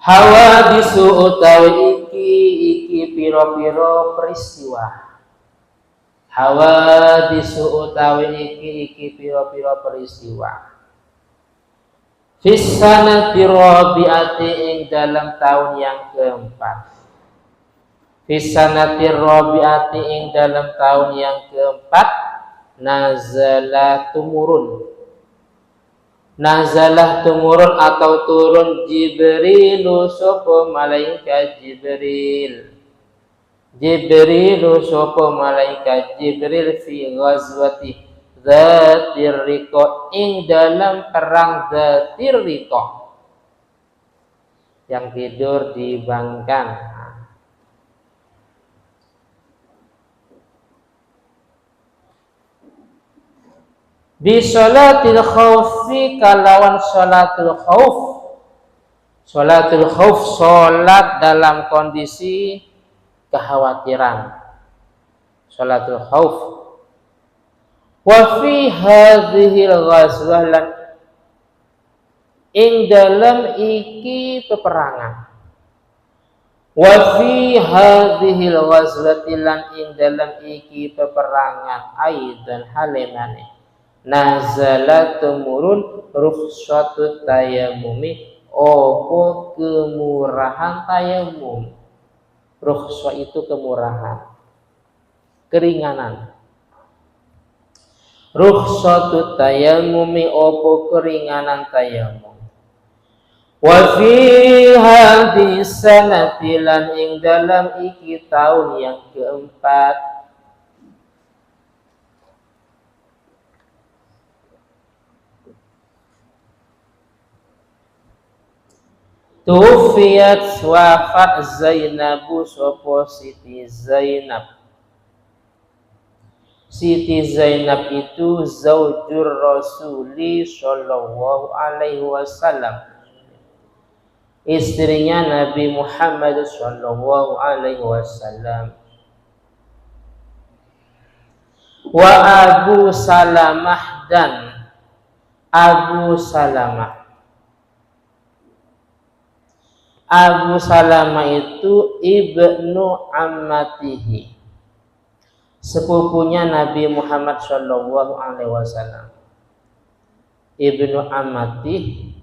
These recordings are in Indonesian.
Hawadisu utawi iki piro-piro peristiwa. Hawadisu utawi iki piro-piro peristiwa. Fissanati rabi'ati ing dalam tahun yang keempat. Fissanati rabi'ati ing dalam tahun yang keempat. Nazalah tumurun atau turun Jibrilu sapa malaikat Jibril sapa malaikat Jibril fi ghazwati Dzatir Riqa ing dalam perang Dzatir Riqa yang tidur dibangunkan. Bi sholatil khaufi kalawan sholatul khauf. Sholatul khauf sholat dalam kondisi kekhawatiran. Sholatul khauf. Wa fi hadhil ghazwah lan ing dalam iki peperangan. Wa fi hadhil ghazwati lan ing dalam iki peperangan aidan halemane. Nazala tumurun rukhsatut tayammumi opo kemurahan tayamum. Rukhsah itu kemurahan, keringanan. Rukhsatut tayammumi opo keringanan tayamum. Wa fi hadhihi sanati lan ing dalam iki tahun yang keempat. Tufiyat wafat Zainabu sopo Siti Zainab. Siti Zainab itu zaujur Rasuli sallallahu alaihi wasallam. Istrinya Nabi Muhammad sallallahu alaihi wasallam. Wa Abu Salamah dan Abu Salamah. Abu Salamah itu ibnu ammatihi, sepupunya Nabi Muhammad sallallahu alaihi wasallam. Ibnu ammati,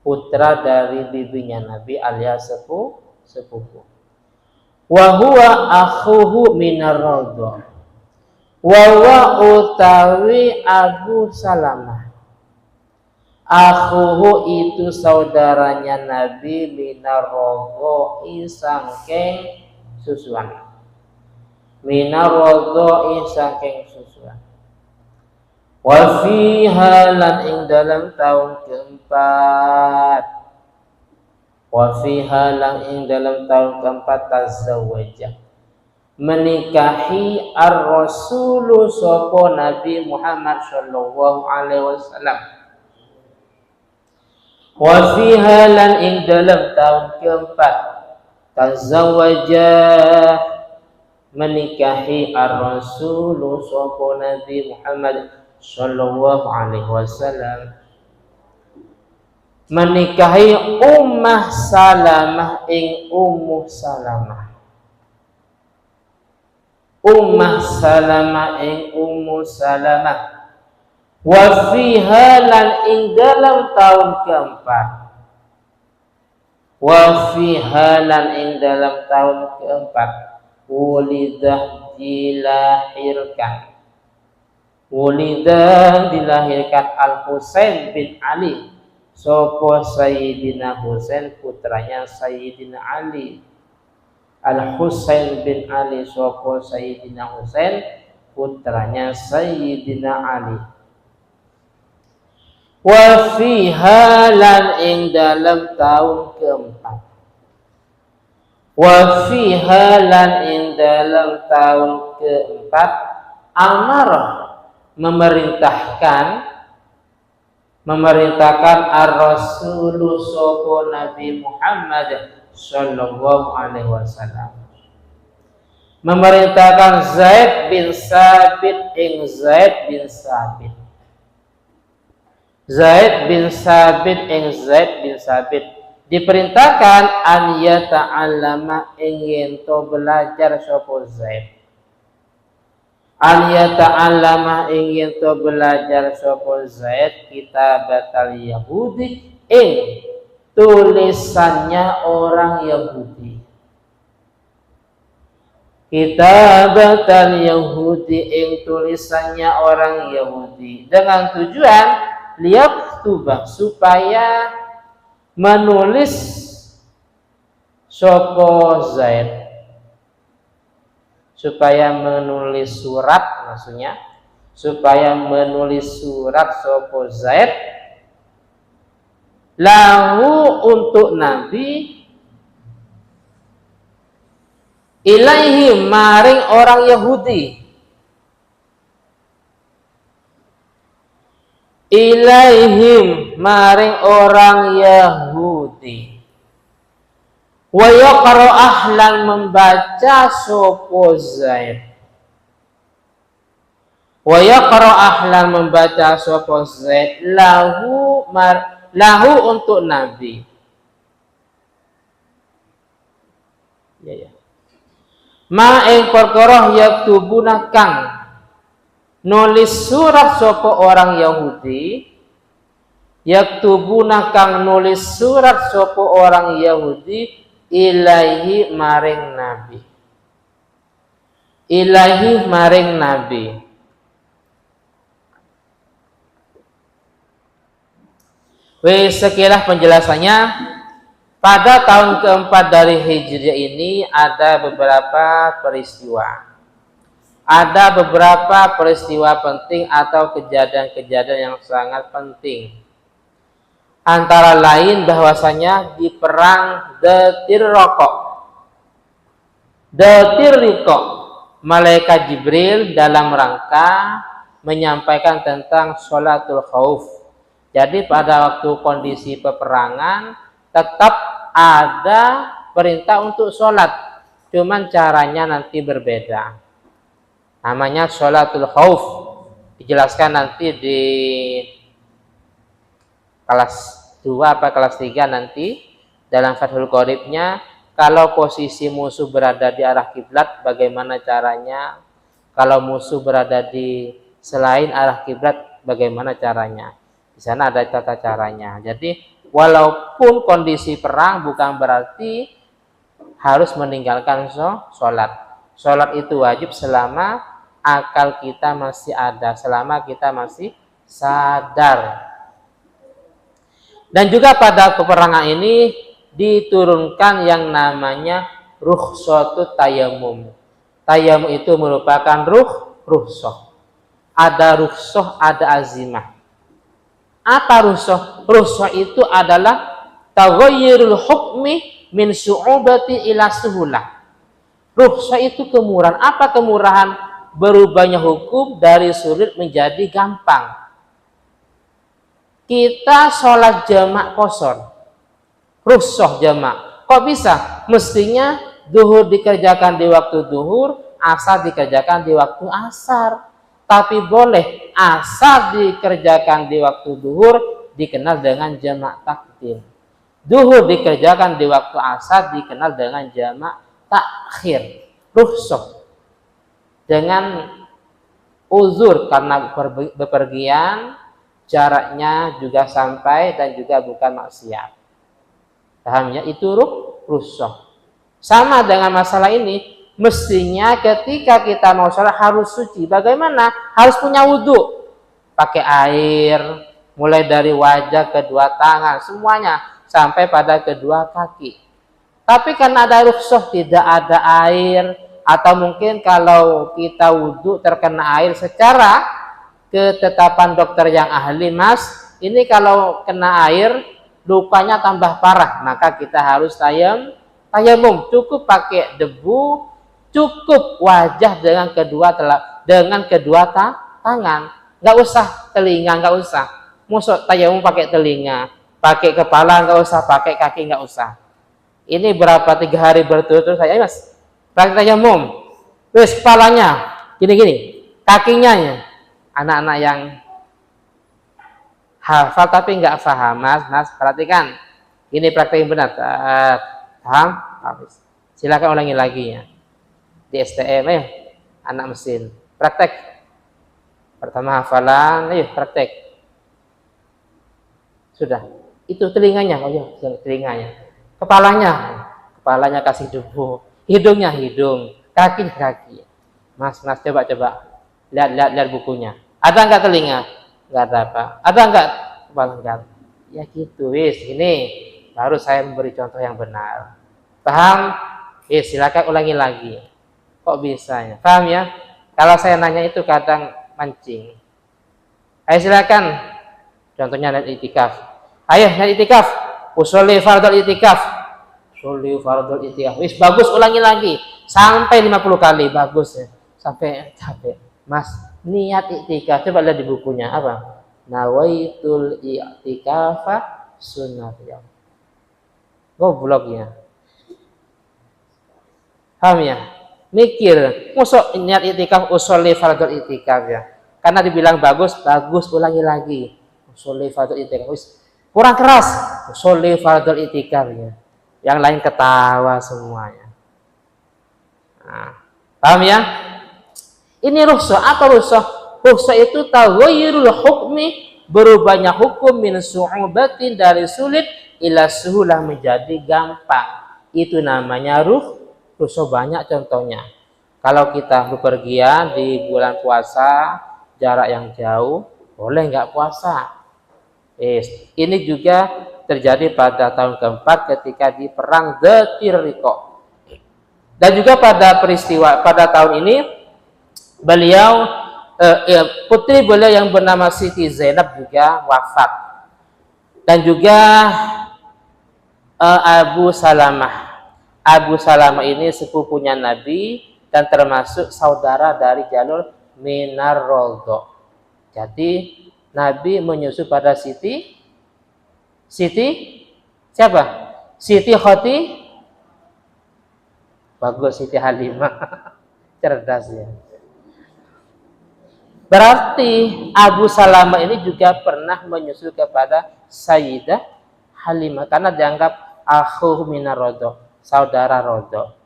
putra dari bibinya Nabi alias sepupu. Wa huwa akhuhu minar radha. Wa utawi Abu Salamah. Akhuhu itu saudaranya Nabi minar rodho'i sangking susuan. Minar rodho'i sangking susuan. Wa fiha lan ing dalam tahun keempat. Wa fiha lan ing dalam tahun keempat tazawwaja. Menikahi ar-rasulu sapa Nabi Muhammad sallallahu alaihi wasallam. Wa fiha lan ing dalam tahun keempat tazawwaja menikahi ar-rasul sapa Nabi Muhammad sallallahu alaihi wasallam, menikahi Ummah Salamah ing Ummu Salamah. Ummah Salamah ing Ummu Salamah. Wa fiha lan ing dalam tahun keempat. Wa fiha lan ing dalam tahun keempat. Wulidah dilahirkan. Wulidah dilahirkan Al-Husain bin Ali. Sopo Sayyidina Husain putranya Sayyidina Ali. Al-Husain bin Ali sopo Sayyidina Husain putranya Sayyidina Ali. Wa fiha lan ing dalam tahun keempat. Wa fiha lan ing dalam tahun keempat amarah memerintahkan ar-rasulu sapa Nabi Muhammad sallallahu alaihi wasallam, memerintahkan Zaid bin Sabit ing Zaid bin Sabit. Zaid bin Sabit ing Zaid bin Sabit Diperintahkan an yata'allama ingin to belajar sapa Zaid. An yata'allama ingin to belajar sapa Zaid kitabatal Yahudi ing tulisannya orang Yahudi. Kitabatal Yahudi ing tulisannya orang Yahudi dengan tujuan liyaktuba supaya menulis sopo Zaid, supaya menulis surat, maksudnya supaya menulis surat sopo Zaid lahu untuk Nabi ilaihi maring orang Yahudi, ilaihim maring orang Yahudi, wa yaqra ahlan membaca sopo Zaid, wa yaqra ahlan membaca sopo Zaid lahu untuk Nabi. Ya. Ma ing perkara yaktubuna kang nulis surat sopo orang Yahudi, yaktubuna kang nulis surat sopo orang Yahudi ilaihi maring Nabi, ilaihi maring Nabi. Sekilas penjelasannya. Pada tahun keempat dari Hijriah ini ada beberapa peristiwa. Ada beberapa peristiwa penting atau kejadian-kejadian yang sangat penting. Antara lain bahwasanya di perang Detirriqo, malaikat Jibril dalam rangka menyampaikan tentang sholatul khauf. Jadi pada waktu kondisi peperangan tetap ada perintah untuk sholat, cuman caranya nanti berbeda. Namanya sholatul khauf, dijelaskan nanti di kelas 2 apa kelas 3 nanti dalam Fathul Qoribnya. Kalau posisi musuh berada di arah kiblat, bagaimana caranya? Kalau musuh berada di selain arah kiblat, bagaimana caranya? Di sana ada tata caranya. Jadi walaupun kondisi perang bukan berarti harus meninggalkan sholat. Sholat itu wajib selama akal kita masih ada, selama kita masih sadar. Dan juga pada peperangan ini diturunkan yang namanya rukhsatut tayamum. Tayamum itu merupakan rukhsah. Ada rukhsah, ada azimah. Apa rukhsah? Rukhsah itu adalah taghayyurul hukmi min su'ubati ila suhulah. Rukhsah itu kemurahan. Apa kemurahan? Berubahnya hukum dari sulit menjadi gampang. Kita sholat jamak qashar, rukhsah jamak. Kok bisa? Mestinya zuhur dikerjakan di waktu zuhur, asar dikerjakan di waktu asar. Tapi boleh asar dikerjakan di waktu zuhur, dikenal dengan jamak takdim. Zuhur dikerjakan di waktu asar, dikenal dengan jamak takhir. Rukhsah. Dengan uzur karena bepergian, jaraknya juga sampai dan juga bukan maksiat. Pahamnya? Itu rukhsah. Sama dengan masalah ini. Mestinya ketika kita mau sholat harus suci. Bagaimana? Harus punya wudhu. Pakai air, mulai dari wajah, kedua tangan, semuanya. Sampai pada kedua kaki. Tapi karena ada rukhsah, tidak ada air. Atau mungkin kalau kita wudhu terkena air secara ketetapan dokter yang ahli, mas, ini kalau kena air, lukanya tambah parah. Maka kita harus tayamum. Cukup pakai debu, cukup wajah dengan kedua tangan, nggak usah telinga, nggak usah. Musuh tayamum pakai telinga, pakai kepala, nggak usah, pakai kaki nggak usah. Ini berapa 3 hari berturut-turut saya, mas, praktek tayamum. Terus kepalanya gini-gini, kakinya ya. Anak-anak yang hafal tapi nggak paham, mas, perhatikan. Ini praktek yang benar. Paham? Habis. Silakan ulangi lagi ya. Di STM, anak mesin. Praktek. Pertama hafalan, praktek. Sudah. Itu telinganya, telinganya. Kepalanya kasih debu. Hidungnya hidung. Kakinya kaki. Mas, coba. Lihat bukunya. Ada enggak telinga? Enggak ada, Pak. Ada enggak kepala? Enggak. Ya gitu, wis. Ini baru saya memberi contoh yang benar. Paham? Silakan ulangi lagi. Kok bisa ya? Paham ya? Kalau saya nanya itu kadang mancing. Ayo silakan. Contohnya niat itikaf. Ayo niat itikaf. Usolli fardhul itikaf. Usolli fardhul itikaf. Wis bagus, ulangi lagi sampai 50 kali. Bagus ya. Sampai capek. Mas, niat itikaf coba lihat di bukunya apa? Nawaitul i'tikafa sunnatiyah. Goblok ya. Paham ya? Mikir, musok niat itikaf usolli fardhul itikaf ya. Karena dibilang bagus, ulangi lagi. Usolli fardhul itikaf. Kurang keras. Usolli fardhul itikaf ya. Yang lain ketawa semuanya. Nah, paham ya? Ini rukhsah. Apa rukhsah? Rukhsah itu taghayyurul hukmi, berubahnya hukum min su'ubatin, dari sulit ila suhulah, menjadi gampang. Itu namanya rukhsah. Banyak contohnya. Kalau kita bepergian di bulan puasa, jarak yang jauh, boleh nggak puasa? Ini juga terjadi pada tahun keempat ketika di perang Dzatir Riqah. Dan juga pada peristiwa pada tahun ini, beliau putri beliau yang bernama Siti Zainab juga wafat. Dan juga Abu Salamah ini sepupunya Nabi dan termasuk saudara dari jalur Minar Rodho. Jadi Nabi menyusu pada Siti siapa? Siti bagus, Siti Halimah. Cerdas ya. Berarti Abu Salamah ini juga pernah menyusul kepada Sayyidah Halimah karena dianggap akhu minar rodho, saudara rodho.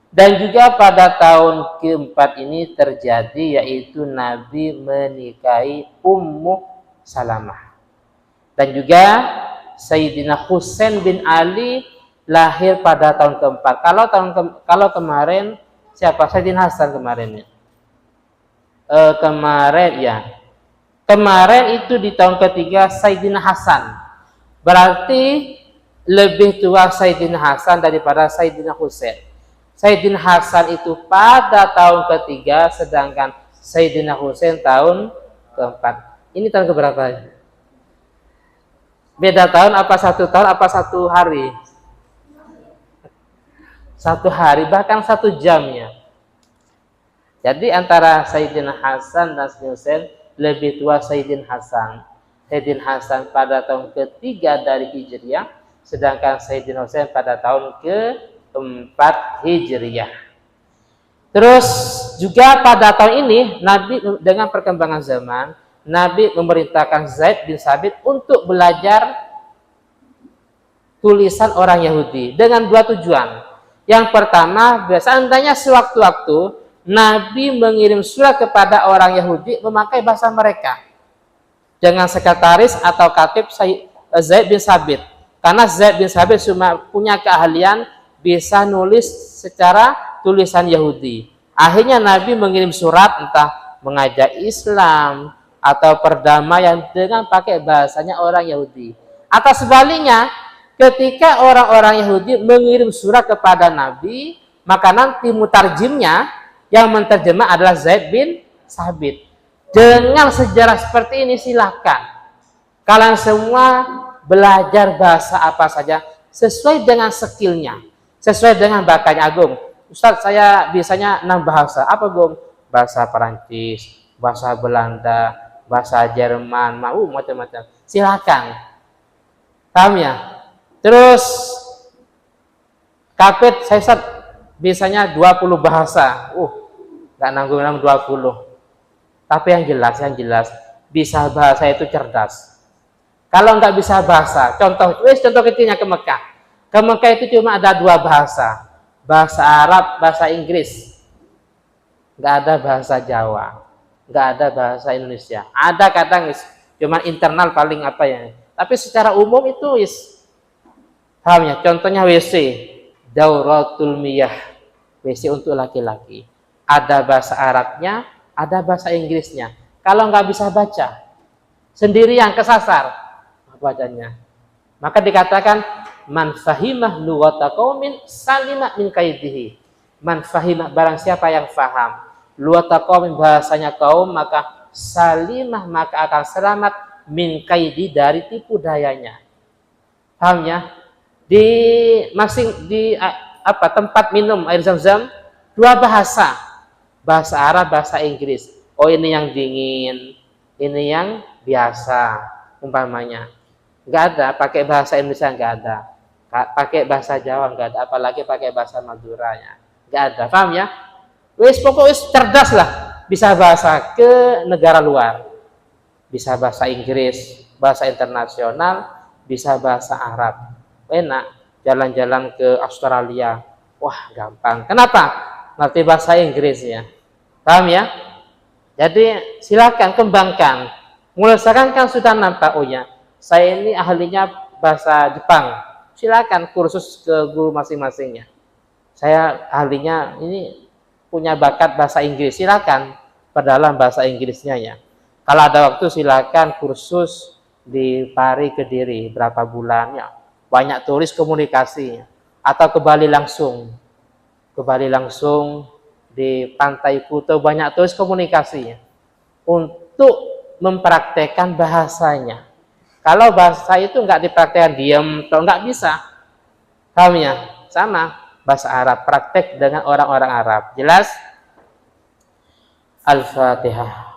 Dan juga pada tahun keempat ini terjadi, yaitu Nabi menikahi Ummu Salamah. Dan juga Sayyidina Husain bin Ali lahir pada tahun keempat. Kalau kemarin siapa? Sayyidina Hasan kemarin ya. Kemarin itu di tahun ketiga Sayyidina Hasan. Berarti lebih tua Sayyidina Hasan daripada Sayyidina Husain. Sayyidina Hasan itu pada tahun ketiga, sedangkan Sayyidina Husain tahun keempat. Ini tahun keberapa? Beda tahun apa satu tahun apa satu hari? Satu hari, bahkan 1 jamnya. Jadi antara Sayyidina Hasan dan Sayyidina Husain, lebih tua Sayyidina Hasan. Sayyidina Hasan pada tahun ketiga dari Hijriah, sedangkan Sayyidina Husain pada tahun ke-4 Hijriah. Terus juga pada tahun ini, Nabi dengan perkembangan zaman, Nabi memerintahkan Zaid bin Sabit untuk belajar tulisan orang Yahudi dengan 2 tujuan. Yang pertama, seandainya sewaktu-waktu Nabi mengirim surat kepada orang Yahudi memakai bahasa mereka dengan sekretaris atau katib Zaid bin Sabit, karena Zaid bin Sabit cuma punya keahlian bisa nulis secara tulisan Yahudi. Akhirnya Nabi mengirim surat entah mengajak Islam atau perdamaian dengan pakai bahasanya orang Yahudi. Atau sebaliknya, ketika orang-orang Yahudi mengirim surat kepada Nabi, maka nanti mutarjimnya yang menterjemah adalah Zaid bin Sabit. Dengan sejarah seperti ini silakan kalian semua belajar bahasa apa saja sesuai dengan skillnya, sesuai dengan bakatnya. Agung, Ustadz saya biasanya 6 bahasa. Apa Gong? Bahasa Perancis, bahasa Belanda, bahasa Jerman, macam-macam. Silakan. Paham ya? Terus kapit saya biasanya 20 bahasa. Nggak nanggung 20. Tapi yang jelas bisa bahasa itu cerdas. Kalau nggak bisa bahasa, contoh kecilnya ke Mekah. Ke Mekah itu cuma ada 2 bahasa, bahasa Arab, bahasa Inggris. Nggak ada bahasa Jawa, nggak ada bahasa Indonesia. Ada kadang cuma internal paling apa ya. Tapi secara umum itu paham ya? Contohnya WC, Dauratul Miyah, WC untuk laki-laki. Ada bahasa Arabnya, ada bahasa Inggrisnya. Kalau nggak bisa baca, sendirian kesasar bacanya, maka dikatakan man fahimah lughata qaumin salimah min kaidihi. Man fahimah, barang siapa yang faham lughata qaumin, bahasanya kaum, maka salimah, maka akan selamat min kaidi, dari tipu dayanya. Paham ya? Di tempat minum air Zam-Zam 2 bahasa, bahasa Arab, bahasa Inggris. Oh, ini yang dingin, ini yang biasa umpamanya. Nggak ada pakai bahasa Indonesia, nggak ada pakai bahasa Jawa, nggak ada, apalagi pakai bahasa Maduranya, nggak ada. Paham ya? Pokoknya cerdas lah, bisa bahasa ke negara luar, bisa bahasa Inggris, bahasa internasional, bisa bahasa Arab. Enak jalan-jalan ke Australia, wah gampang. Kenapa? Ngerti bahasa Inggrisnya. Paham ya? Jadi silakan kembangkan. Mulai sekarang kan sudah nampak, oh ya, saya ini ahlinya bahasa Jepang. Silakan kursus ke guru masing-masingnya. Saya ahlinya ini punya bakat bahasa Inggris. Silakan perdalam bahasa Inggrisnya ya. Kalau ada waktu silakan kursus di Pari Kediri berapa bulan ya. Banyak turis komunikasi, atau ke Bali langsung. Ke Bali langsung di Pantai Kuto banyak turis komunikasi untuk mempraktekkan bahasanya. Kalau bahasa itu nggak dipraktekkan, diam, atau nggak bisa. Paham ya? Sama, bahasa Arab, praktek dengan orang-orang Arab. Jelas? Al-Fatihah.